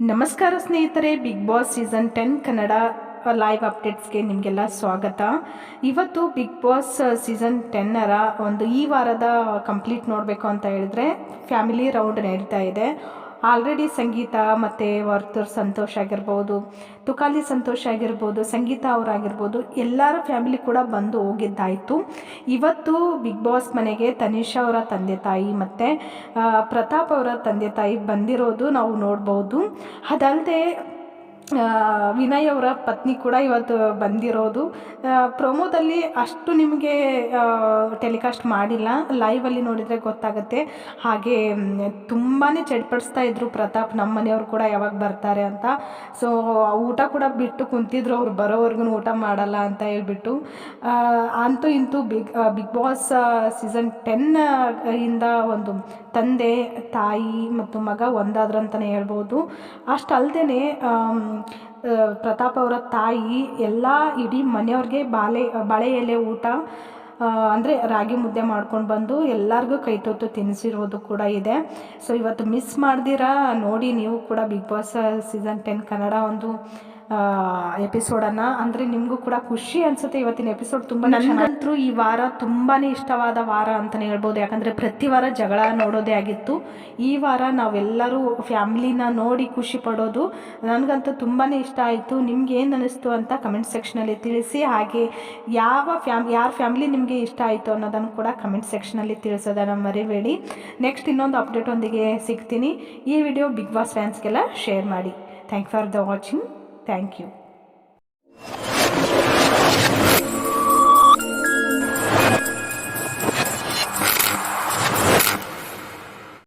ನಮಸ್ಕಾರ ಸ್ನೇಹಿತರೆ, big boss season 10 Kannada live ಅಪ್ಡೇಟ್ಸ್ಗೆ ನಿಮಗೆಲ್ಲ ಸ್ವಾಗತ. ಇವತ್ತು ಬಿಗ್ ಬಾಸ್ ಸೀಸನ್ 10ರ ಈ ವಾರದ ಕಂಪ್ಲೀಟ್ ನೋಡಬೇಕು ಅಂತ ಹೇಳಿದ್ರೆ ಫ್ಯಾಮಿಲಿ ರೌಂಡ್ ನಡೀತಾ ಇದೆ. ಆಲ್ರೆಡಿ ಸಂಗೀತ ಮತ್ತು ವರ್ತೂರ್ ಸಂತೋಷ್ ಆಗಿರ್ಬೋದು, ತುಕಾಲಿ ಸಂತೋಷ್ ಆಗಿರ್ಬೋದು, ಸಂಗೀತ ಅವರಾಗಿರ್ಬೋದು, ಎಲ್ಲರ ಫ್ಯಾಮಿಲಿ ಕೂಡ ಬಂದು ಹೋಗಿದ್ದಾಯಿತು. ಇವತ್ತು ಬಿಗ್ ಬಾಸ್ ಮನೆಗೆ ತನಿಷಾ ಅವರ ತಂದೆ ತಾಯಿ ಮತ್ತು ಪ್ರತಾಪ್ ಅವರ ತಂದೆ ತಾಯಿ ಬಂದಿರೋದು ನಾವು ನೋಡ್ಬೋದು. ಅದಲ್ಲದೆ ವಿನಯ್ ಅವರ ಪತ್ನಿ ಕೂಡ ಇವತ್ತು ಬಂದಿರೋದು. ಪ್ರೊಮೋದಲ್ಲಿ ಅಷ್ಟು ನಿಮಗೆ ಟೆಲಿಕಾಸ್ಟ್ ಮಾಡಿಲ್ಲ, ಲೈವಲ್ಲಿ ನೋಡಿದರೆ ಗೊತ್ತಾಗುತ್ತೆ. ಹಾಗೆ ತುಂಬಾ ಚಡ್ಪಡಿಸ್ತಾ ಇದ್ರು ಪ್ರತಾಪ್, ನಮ್ಮ ಮನೆಯವರು ಕೂಡ ಯಾವಾಗ ಬರ್ತಾರೆ ಅಂತ. ಸೊ ಊಟ ಕೂಡ ಬಿಟ್ಟು ಕುಂತಿದ್ರು, ಅವ್ರು ಬರೋವರೆಗೂ ಊಟ ಮಾಡಲ್ಲ ಅಂತ ಹೇಳ್ಬಿಟ್ಟು. ಅಂತೂ ಇಂತೂ ಬಿಗ್ ಬಾಸ್ ಸೀಸನ್ 10 ಇಂದ ತಂದೆ ತಾಯಿ ಮತ್ತು ಮಗ ಒಂದಾದ್ರಂತಲೇ ಹೇಳ್ಬೋದು. ಅಷ್ಟಲ್ಲದೆ ಪ್ರತಾಪ್ ಅವರ ತಾಯಿ ಎಲ್ಲ ಇಡೀ ಮನೆಯವ್ರಿಗೆ ಬಾಳೆ ಎಲೆ ಊಟ ಅಂದರೆ ರಾಗಿ ಮುದ್ದೆ ಮಾಡ್ಕೊಂಡು ಬಂದು ಎಲ್ಲರಿಗೂ ಕೈ ತೊತ್ತು ತಿನ್ನಿಸಿರೋದು ಕೂಡ ಇದೆ. ಸೊ ಇವತ್ತು ಮಿಸ್ ಮಾಡ್ದಿರಾ ನೋಡಿ ನೀವು ಕೂಡ ಬಿಗ್ ಬಾಸ್ ಸೀಸನ್ 10 ಕನ್ನಡ ಎಪಿಸೋಡನ್ನು. ಅಂದರೆ ನಿಮಗೂ ಕೂಡ ಖುಷಿ ಅನಿಸುತ್ತೆ. ಇವತ್ತಿನ ಎಪಿಸೋಡ್ ತುಂಬ ನನಗಂತೂ ಈ ವಾರ ತುಂಬಾ ಇಷ್ಟವಾದ ವಾರ ಅಂತಲೇ ಹೇಳ್ಬೋದು. ಯಾಕಂದರೆ ಪ್ರತಿ ವಾರ ಜಗಳ ನೋಡೋದೇ ಆಗಿತ್ತು. ಈ ವಾರ ನಾವೆಲ್ಲರೂ ಫ್ಯಾಮ್ಲಿನ ನೋಡಿ ಖುಷಿ ಪಡೋದು ನನಗಂತೂ ತುಂಬಾ ಇಷ್ಟ ಆಯಿತು. ನಿಮ್ಗೆ ಏನು ಅನ್ನಿಸ್ತು ಅಂತ ಕಮೆಂಟ್ ಸೆಕ್ಷನಲ್ಲಿ ತಿಳಿಸಿ. ಹಾಗೆ ಯಾರ ಫ್ಯಾಮ್ಲಿ ನಿಮಗೆ ಇಷ್ಟ ಆಯಿತು ಅನ್ನೋದನ್ನು ಕೂಡ ಕಮೆಂಟ್ ಸೆಕ್ಷನಲ್ಲಿ ತಿಳಿಸೋದನ್ನು ಮರಿಬೇಡಿ. ನೆಕ್ಸ್ಟ್ ಇನ್ನೊಂದು ಅಪ್ಡೇಟೊಂದಿಗೆ ಸಿಗ್ತೀನಿ. ಈ ವಿಡಿಯೋ ಬಿಗ್ ಬಾಸ್ ಫ್ಯಾನ್ಸ್ಗೆಲ್ಲ ಶೇರ್ ಮಾಡಿ. Thank for the watching. Thank you.